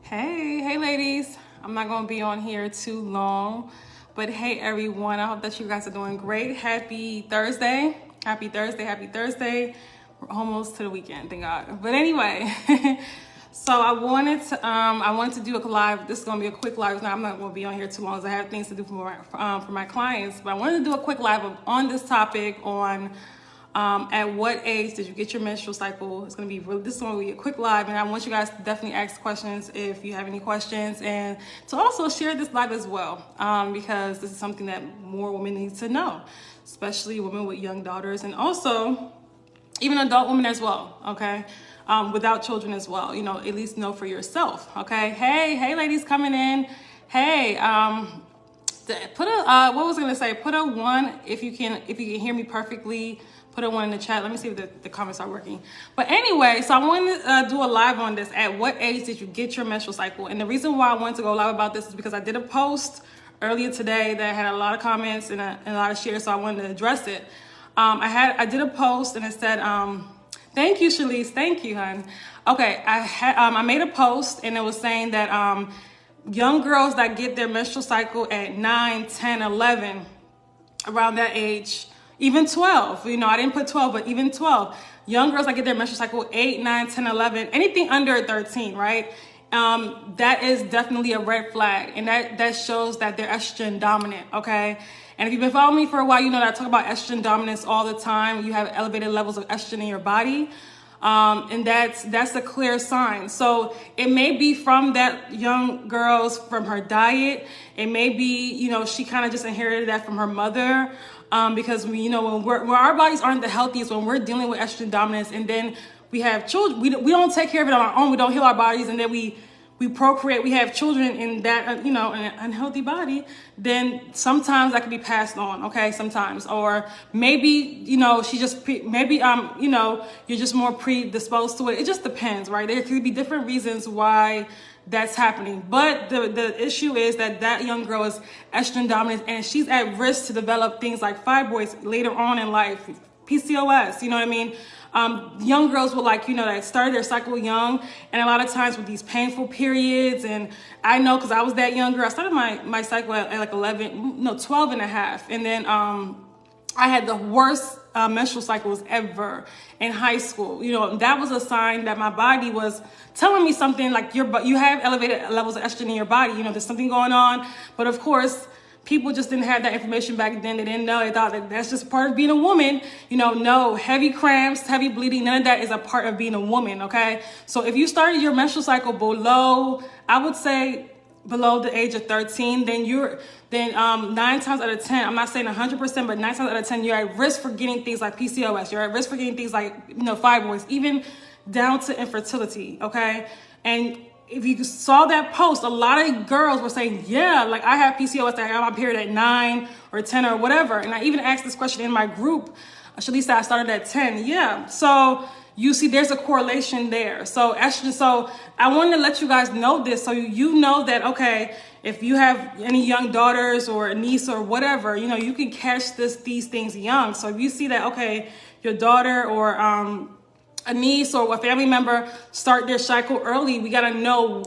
Hey ladies. I'm not going to be on here too long, but hey everyone, I hope that you guys are doing great. Happy Thursday. Happy Thursday. We're almost to the weekend, thank God. But anyway, so I wanted to do a live. This is going to be a quick live. I'm not going to be on here too long, because I have things to do for my clients. But I wanted to do a quick live on this topic on at what age did you get your menstrual cycle? It's going to be this is going to be a quick live, and I want you guys to definitely ask questions if you have any questions, and to also share this live as well, because this is something that more women need to know, especially women with young daughters, and also even adult women as well. Okay. Without children as well, at least know for yourself. Okay. Hey ladies coming in. Hey, put a what was I gonna say? Put a 1 if you can hear me perfectly. Put a 1 in the chat. Let me see if the comments are working. But anyway, so I wanted to do a live on this. At what age did you get your menstrual cycle? And the reason why I wanted to go live about this is because I did a post earlier today that had a lot of comments and a lot of shares, so I wanted to address it. I did a post and it said, thank you, Shalise. Thank you, hon. Okay, I made a post and it was saying that young girls that get their menstrual cycle at 9, 10, 11, around that age, even 12, I didn't put 12, but even 12, young girls that get their menstrual cycle 8, 9, 10, 11, anything under 13, right? That is definitely a red flag. And that shows that they're estrogen dominant, okay? And if you've been following me for a while, you know that I talk about estrogen dominance all the time. You have elevated levels of estrogen in your body. And that's a clear sign. So it may be from that young girl's, from her diet. It may be, she kind of just inherited that from her mother. Because when our bodies aren't the healthiest, when we're dealing with estrogen dominance, and then we have children, we don't take care of it on our own. We don't heal our bodies, and then we procreate, we have children in that, in an unhealthy body, then sometimes that can be passed on, okay, sometimes. Or maybe, she just, you're just more predisposed to it. It just depends, right? There could be different reasons why that's happening. But the issue is that young girl is estrogen dominant, and she's at risk to develop things like fibroids later on in life, PCOS, you know what I mean? Young girls will that started their cycle young, and a lot of times with these painful periods, and I know because I was that young girl. I started my cycle at like 12 and a half, and then I had the worst menstrual cycles ever in high school. That was a sign that my body was telling me something, like you have elevated levels of estrogen in your body. There's something going on, but of course, people just didn't have that information back then. They didn't know. They thought that that's just part of being a woman. No, heavy cramps, heavy bleeding, none of that is a part of being a woman, okay? So if you started your menstrual cycle below, I would say below the age of 13, then 9 times out of 10, I'm not saying 100%, but 9 times out of 10, you're at risk for getting things like PCOS. You're at risk for getting things like, fibroids, even down to infertility, okay? And if you saw that post, a lot of girls were saying, yeah, like I have PCOS, I have my period at 9 or 10 or whatever. And I even asked this question in my group. Shalise said I started at 10. Yeah. So you see there's a correlation there. So estrogen, so I wanted to let you guys know this, so you know that, okay, if you have any young daughters or a niece or whatever, you can catch these things young. So if you see that, okay, your daughter or a niece or a family member start their cycle early, we gotta know,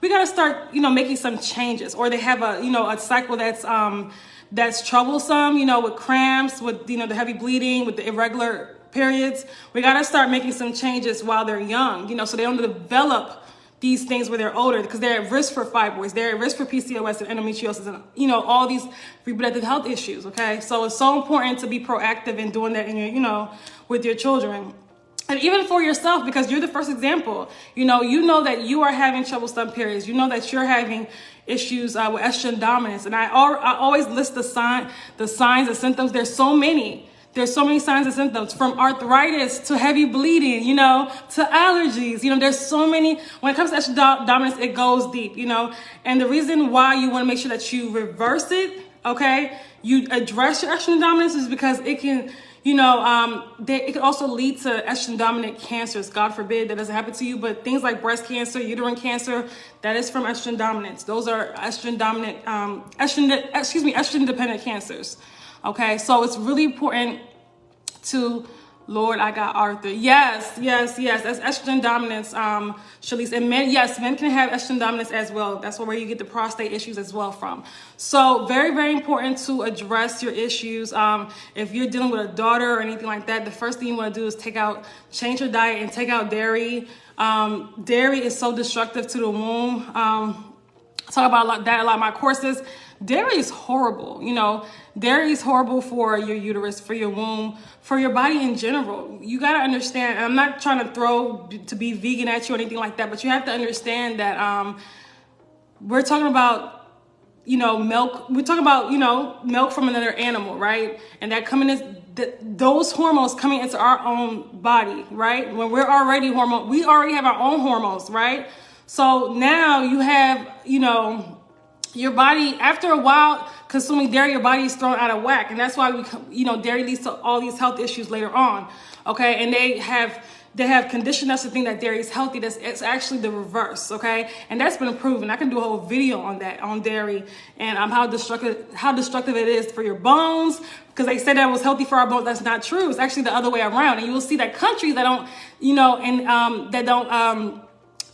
we gotta start, making some changes. Or they have a cycle that's troublesome, with cramps, with, the heavy bleeding, with the irregular periods. We gotta start making some changes while they're young, so they don't develop these things when they're older, because they're at risk for fibroids, they're at risk for PCOS and endometriosis, and, all these reproductive health issues, okay? So it's so important to be proactive in doing that in your, with your children. And even for yourself, because you're the first example, you know that you are having troublesome periods. You know that you're having issues with estrogen dominance. And I always list the signs and symptoms. There's so many signs and symptoms, from arthritis to heavy bleeding, to allergies. There's so many. When it comes to estrogen dominance, it goes deep, And the reason why you want to make sure that you reverse it, okay, you address your estrogen dominance, is because it can, it could also lead to estrogen dominant cancers. God forbid that doesn't happen to you, but things like breast cancer, uterine cancer, that is from estrogen dominance. Those are estrogen dominant, estrogen dependent cancers. Okay, so it's really important to Lord, I got Arthur. Yes, yes, yes. That's estrogen dominance, Shalice. And men, yes, men can have estrogen dominance as well. That's where you get the prostate issues as well from. So very, very important to address your issues. If you're dealing with a daughter or anything like that, the first thing you want to do is change your diet and take out dairy. Dairy is so destructive to the womb. Talk about that a lot in my courses. Dairy is horrible. Dairy is horrible for your uterus, for your womb, for your body in general. You got to understand, I'm not trying to be vegan at you or anything like that, but you have to understand that we're talking about, milk. We're talking about, milk from another animal, right? And that those hormones coming into our own body, right? When we already have our own hormones, right? So now you have, your body, after a while consuming dairy, your body is thrown out of whack. And that's why dairy leads to all these health issues later on. Okay. And they have conditioned us to think that dairy is healthy. It's actually the reverse. Okay. And that's been proven. I can do a whole video on that, on dairy, and how destructive it is for your bones, because they said that it was healthy for our bones. That's not true. It's actually the other way around. And you will see that countries that don't, that don't,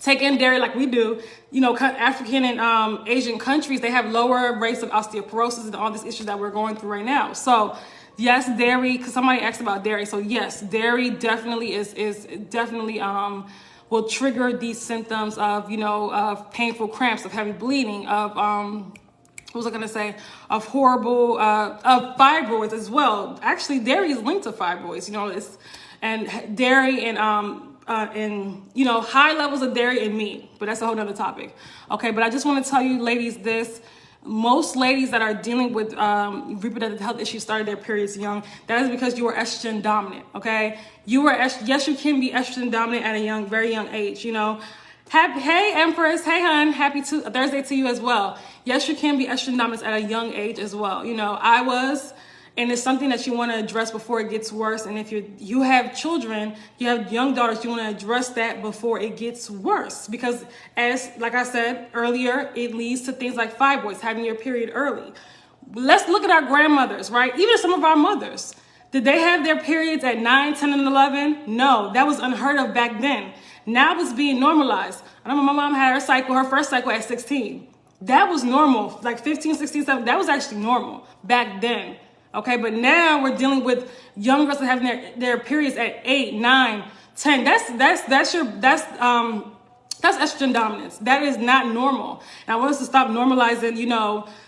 take in dairy like we do, African and Asian countries, they have lower rates of osteoporosis and all these issues that we're going through right now. So yes, dairy, because somebody asked about dairy. So yes, dairy definitely is definitely will trigger these symptoms of, of painful cramps, of heavy bleeding, of what was I gonna say? Of horrible, of fibroids as well. Actually, dairy is linked to fibroids. And dairy and high levels of dairy and meat, but that's a whole nother topic. Okay, but I just want to tell you, ladies, most ladies that are dealing with reproductive health issues started their periods young. That is because you are estrogen dominant. Okay, yes, you can be estrogen dominant at a very young age. Hey Empress, hey hun, happy Thursday to you as well. Yes, you can be estrogen dominant at a young age as well. I was. And it's something that you want to address before it gets worse. And if you have children, you have young daughters, you want to address that before it gets worse. Because like I said earlier, it leads to things like fibroids, having your period early. Let's look at our grandmothers, right? Even some of our mothers. Did they have their periods at 9, 10, and 11? No, that was unheard of back then. Now it's being normalized. I remember my mom had her first cycle at 16. That was normal. Like 15, 16, 17, that was actually normal back then. Okay, but now we're dealing with young girls that having their periods at 8, 9, 10. That's estrogen dominance. That is not normal. And I want us to stop normalizing,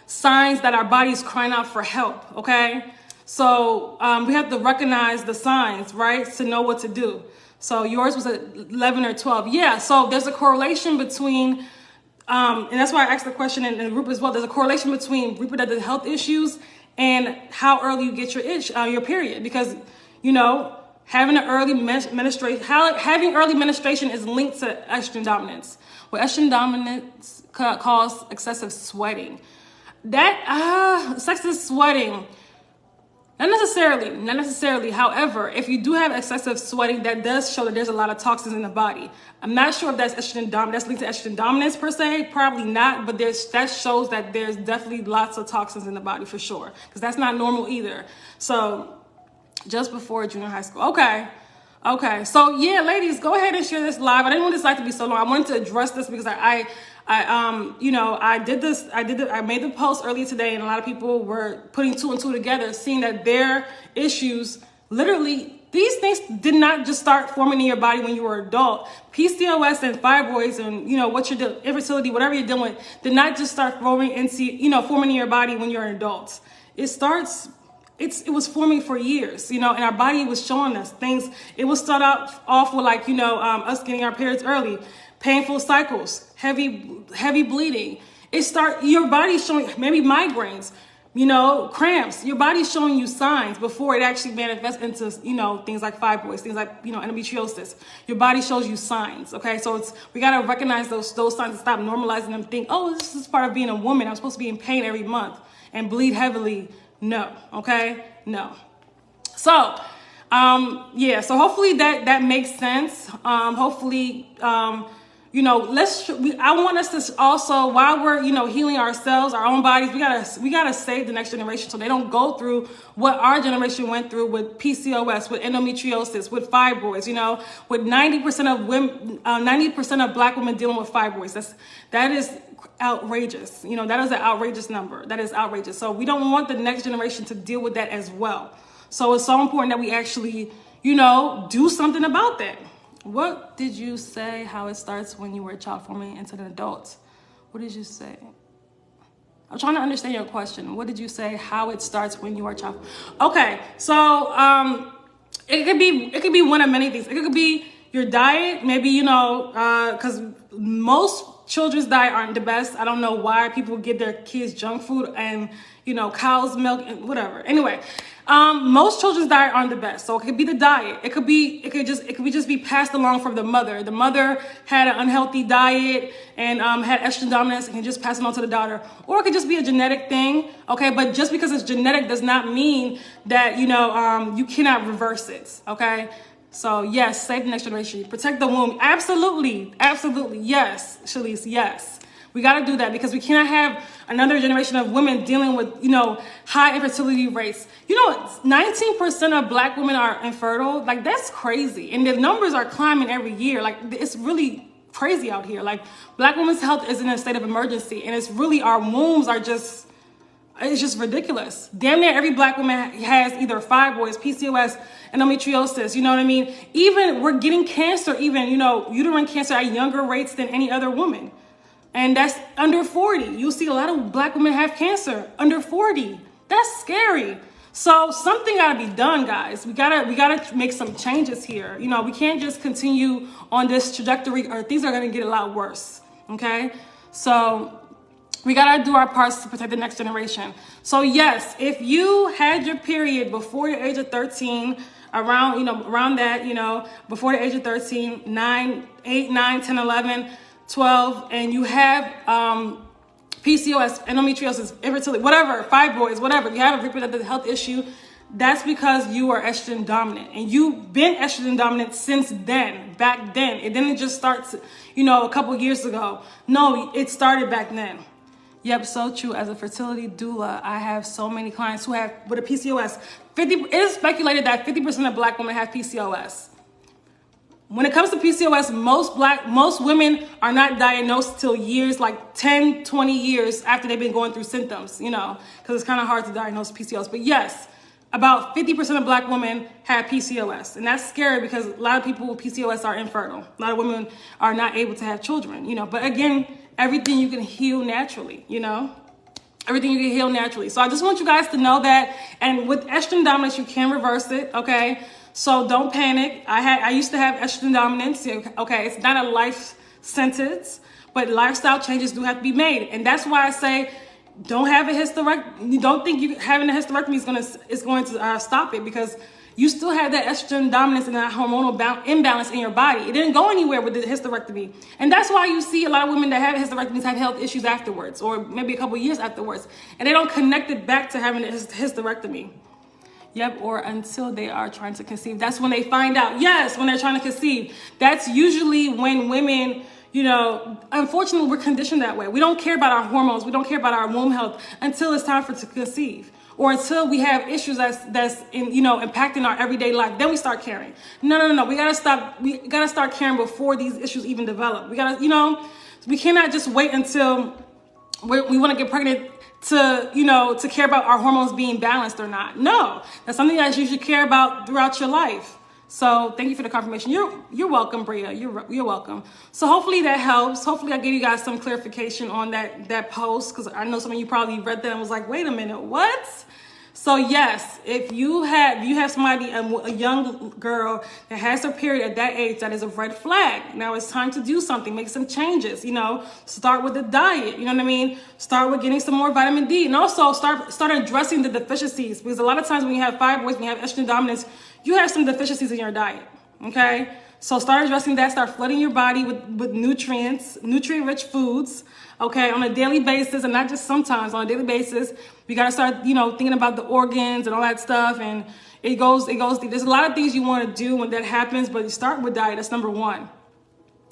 signs that our body is crying out for help. Okay, so we have to recognize the signs, right, to know what to do. So yours was at 11 or 12. Yeah. So there's a correlation between, and that's why I asked the question in the group as well. There's a correlation between reproductive health issues and how early you get your period, because having an early having early menstruation is linked to estrogen dominance. Well, estrogen dominance causes excessive sweating. Excessive sweating, not necessarily. However, if you do have excessive sweating, that does show that there's a lot of toxins in the body. I'm not sure if that's estrogen dominance, that's linked to estrogen dominance per se, probably not, but that shows that there's definitely lots of toxins in the body for sure, because that's not normal either. So just before junior high school. Okay. So yeah, ladies, go ahead and share this live. I didn't want this live to be so long. I wanted to address this because I made the post earlier today, and a lot of people were putting 2 and 2 together, seeing that their issues, literally, these things did not just start forming in your body when you were an adult. PCOS and fibroids and, what you're doing, infertility, whatever you're dealing with, did not just start forming in your body when you're an adult. It was forming for years, and our body was showing us things. It would start off with us getting our periods early, painful cycles, heavy bleeding. Your body's showing maybe migraines, cramps. Your body's showing you signs before it actually manifests into, things like fibroids, things like, endometriosis. Your body shows you signs. Okay. So we got to recognize those signs and stop normalizing them. Think, oh, this is part of being a woman. I'm supposed to be in pain every month and bleed heavily. No. Okay. No. So, so hopefully that makes sense. Hopefully, I want us to also, while we're, healing ourselves, our own bodies, we gotta save the next generation so they don't go through what our generation went through with PCOS, with endometriosis, with fibroids, with 90% of women, 90% of Black women dealing with fibroids. That is outrageous. That is an outrageous number. That is outrageous. So we don't want the next generation to deal with that as well. So it's so important that we actually, do something about that. What did you say how it starts when you were a child forming into an adult? What did you say? I'm trying to understand your question. What did you say how it starts when you are a child? Okay, so it could be one of many things. It could be your diet, maybe, because most children's diet aren't the best. I don't know why people give their kids junk food and, cow's milk and whatever. Anyway, most children's diet aren't the best. So it could be the diet. It could just be passed along from the mother. The mother had an unhealthy diet and had estrogen dominance and can just pass it on to the daughter. Or it could just be a genetic thing. Okay, but just because it's genetic does not mean that, you cannot reverse it. Okay. So yes, save the next generation. Protect the womb. Absolutely. Absolutely. Yes, Shalise. Yes. We got to do that because we cannot have another generation of women dealing with, high infertility rates. 19% of Black women are infertile. Like, that's crazy. And the numbers are climbing every year. Like, it's really crazy out here. Like, Black women's health is in a state of emergency. And it's really, our wombs are just, it's just ridiculous. Damn near every Black woman has either fibroids, PCOS, endometriosis. You know what I mean? Even we're getting cancer, even, uterine cancer at younger rates than any other woman. And that's under 40. You'll see a lot of Black women have cancer under 40. That's scary. So something got to be done, guys. We gotta make some changes here. We can't just continue on this trajectory or things are going to get a lot worse. Okay. So we got to do our parts to protect the next generation. So yes, if you had your period before the age of 13, around that, before the age of 13, 9, 8, 9, 10, 11, 12, and you have PCOS, endometriosis, infertility, whatever, fibroids, whatever, you have a reproductive health issue, that's because you are estrogen dominant. And you've been estrogen dominant since then, back then. It didn't just start, a couple years ago. No, it started back then. Yep, so true. As a fertility doula, I have so many clients who have, with a PCOS, it is speculated that 50% of Black women have PCOS. When it comes to PCOS, most women are not diagnosed till years, like 10, 20 years after they've been going through symptoms, because it's kind of hard to diagnose PCOS. But yes, about 50% of Black women have PCOS. And that's scary because a lot of people with PCOS are infertile. A lot of women are not able to have children, But again, everything you can heal naturally, Everything you can heal naturally. So I just want you guys to know that. And with estrogen dominance, you can reverse it, okay? So don't panic. I used to have estrogen dominance. Okay, it's not a life sentence, but lifestyle changes do have to be made. And that's why I say don't have a hysterectomy. You don't think having a hysterectomy is going to stop it, because you still have that estrogen dominance and that hormonal imbalance in your body. It didn't go anywhere with the hysterectomy. And that's why you see a lot of women that have hysterectomies have health issues afterwards, or maybe a couple years afterwards. And they don't connect it back to having a hysterectomy. Yep, or until they are trying to conceive. That's when they find out. Yes, when they're trying to conceive. That's usually when women, unfortunately, we're conditioned that way. We don't care about our hormones. We don't care about our womb health until it's time to conceive. Or until we have issues that's impacting our everyday life. Then we start caring. No. We gotta stop. We gotta start caring before these issues even develop. We gotta, we cannot just wait until we want to get pregnant to care about our hormones being balanced or not. No, that's something that you should care about throughout your life. So thank you for the confirmation. You're welcome, Bria. You're welcome. So hopefully that helps. Hopefully I gave you guys some clarification on that post, because I know some of you probably read that and was like, wait a minute, what? So yes, if you have somebody, a young girl that has her period at that age, that is a red flag. Now it's time to do something, make some changes, start with the diet, you know what I mean? Start with getting some more vitamin D, and also start addressing the deficiencies, because a lot of times when you have fibroids, when you have estrogen dominance, you have some deficiencies in your diet, okay? So start addressing that, start flooding your body with nutrients, nutrient-rich foods, okay, on a daily basis, and not just sometimes, on a daily basis. We got to start, thinking about the organs and all that stuff, and it goes deep. There's a lot of things you want to do when that happens, but you start with diet. That's number one,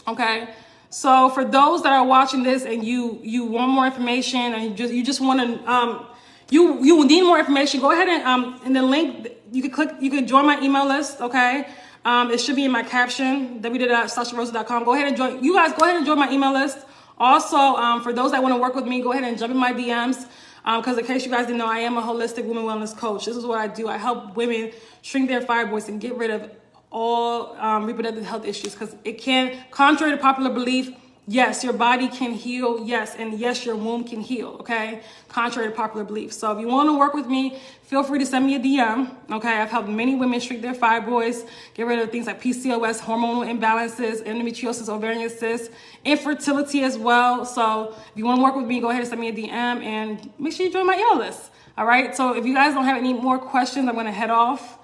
okay? So for those that are watching this and you want more information and you just want to you need more information, go ahead and in the link you could join my email list, okay? It should be in my caption, www.sasharosa.com. Go ahead and join. You guys go ahead and join my email list. Also, for those that want to work with me, go ahead and jump in my DMs. Because in case you guys didn't know, I am a holistic women wellness coach. This is what I do. I help women shrink their fibroids and get rid of all reproductive health issues, because it can, contrary to popular belief, yes, your body can heal, yes, and yes, your womb can heal, okay, contrary to popular belief. So if you want to work with me, feel free to send me a DM, okay? I've helped many women shrink their fibroids, get rid of things like PCOS, hormonal imbalances, endometriosis, ovarian cysts, infertility as well. So if you want to work with me, go ahead and send me a DM and make sure you join my email list, all right? So if you guys don't have any more questions, I'm going to head off.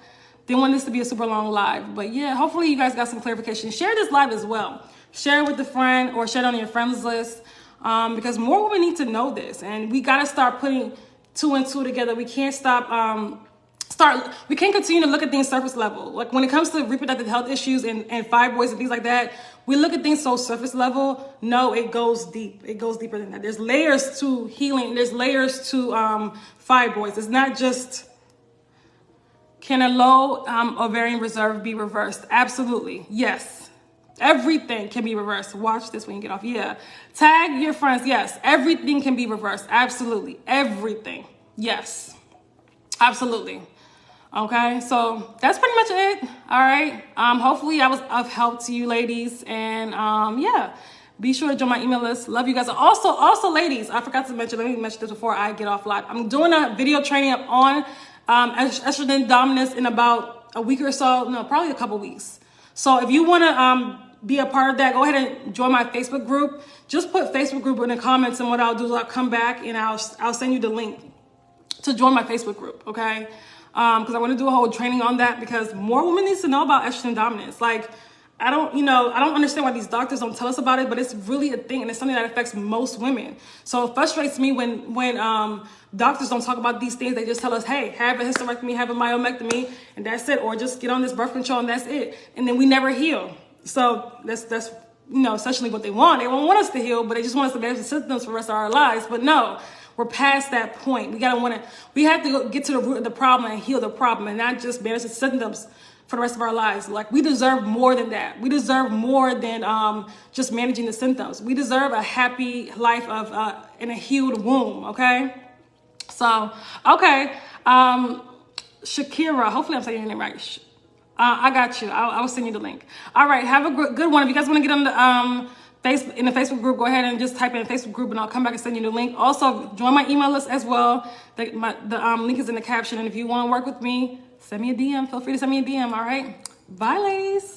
Didn't want this to be a super long live, but yeah, hopefully you guys got some clarification. Share this live as well. Share it with a friend or share it on your friends list, because more women need to know this, and we got to start putting 2 and 2 together. We can't we can't continue to look at things surface level. Like when it comes to reproductive health issues and fibroids and things like that, we look at things so surface level. No, it goes deep. It goes deeper than that. There's layers to healing. There's layers to fibroids. It's not just, can a low ovarian reserve be reversed? Absolutely. Yes. Everything can be reversed. Watch this when you get off. Yeah. Tag your friends. Yes. Everything can be reversed. Absolutely. Everything. Yes. Absolutely. Okay. So that's pretty much it. All right. Hopefully I was of help to you ladies. And yeah, be sure to join my email list. Love you guys. Also ladies, I forgot to mention, let me mention this before I get off live. I'm doing a video training on estrogen dominance in about a week or so. No, probably a couple weeks. So if you want to be a part of that, go ahead and join my Facebook group. Just put Facebook group in the comments, and what I'll do is I'll come back and I'll send you the link to join my Facebook group, okay? Because I want to do a whole training on that, because more women need to know about estrogen dominance. Like, I don't understand why these doctors don't tell us about it, but it's really a thing, and it's something that affects most women. So it frustrates me when doctors don't talk about these things. They just tell us, hey, have a hysterectomy, have a myomectomy, and that's it, or just get on this birth control and that's it, and then we never heal. So that's essentially what they want. They don't want us to heal, but they just want us to manage the symptoms for the rest of our lives. But no, we're past that point. We have to get to the root of the problem and heal the problem, and not just manage the symptoms for the rest of our lives. Like, we deserve more than that. We deserve more than just managing the symptoms. We deserve a happy life of in a healed womb. Okay. So okay, Shakira. Hopefully I'm saying your name right. I got you. I will send you the link. All right. Have a good one. If you guys want to get on the Facebook group, go ahead and just type in Facebook group, and I'll come back and send you the link. Also, join my email list as well. The link is in the caption. And if you want to work with me, send me a DM. Feel free to send me a DM. All right. Bye, ladies.